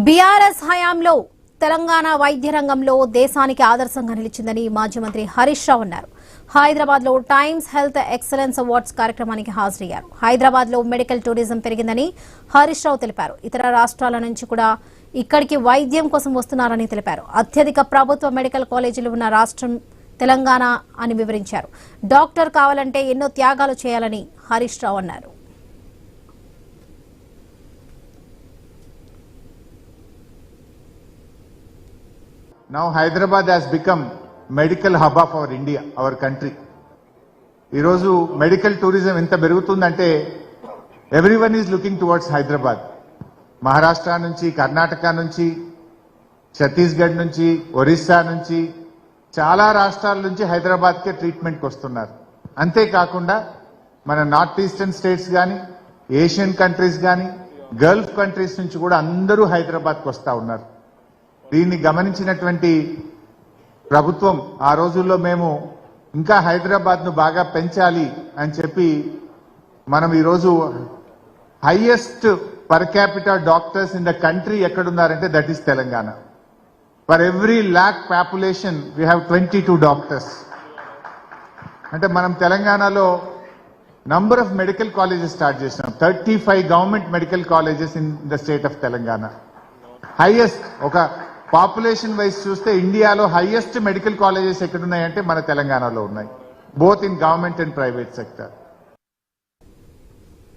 BRS హయాంలో తెలంగాణ వైద్య రంగంలో దేశానికి ఆదర్శంగా నిలిచిందని మాజీ మంత్రి హరీష్ రావు అన్నారు. హైదరాబాద్ లో టైమ్స్ హెల్త్ ఎక్సలెన్స్ అవార్డ్స్ కార్యక్రమానికి హాజరయ్యారు. హైదరాబాద్ లో మెడికల్ టూరిజం పెరిగిందని హరీష్ రావు తెలిపారు. ఇతర రాష్ట్రాల నుంచి కూడా ఇక్కడికి వైద్యం కోసం వస్తున్నారని తెలిపారు. అత్యధిక ప్రభుత్వ మెడికల్ కాలేజీలు ఉన్న రాష్ట్రం తెలంగాణ అని వివరించారు. డాక్టర్ కావాలంటే ఎన్నో త్యాగాలు చేయాలని హరీష్ రావు అన్నారు. Now Hyderabad has become medical hub of our India, our country. ఈరోజు మెడికల్ టూరిజం ఎంత పెరుగుతుందంటే everyone is looking towards Hyderabad. Maharashtra నుంచి, కర్ణాటక నుంచి, ఛత్తీస్గఢ్ నుంచి, ఒరిస్సా నుంచి, చాలా రాష్ట్రాల నుంచి హైదరాబాద్కే ట్రీట్మెంట్కి వస్తున్నారు. అంతేకాకుండా మన నార్త్ ఈస్టర్న్ స్టేట్స్ కానీ, ఏషియన్ కంట్రీస్ కానీ, గల్ఫ్ కంట్రీస్ నుంచి కూడా అందరూ హైదరాబాద్కి వస్తూ ఉన్నారు. దీన్ని గమనించినటువంటి ప్రభుత్వం ఆ రోజుల్లో మేము ఇంకా హైదరాబాద్ను బాగా పెంచాలి అని చెప్పి మనం ఈరోజు highest per capital doctors in the country ఎక్కడున్నారంటే that is Telangana. For every lakh population we have 22 doctors. అంటే మనం తెలంగాణలో number of medical colleges start చేసినాం. 35 government medical colleges in the state of Telangana. Highest ఒక పాపులేషన్ వైజ్ చూస్తే ఇండియాలో హైయెస్ట్ మెడికల్ కాలేజెస్ ఎక్కడున్నాయంటే మన తెలంగాణలో ఉన్నాయి, both in government and private sector.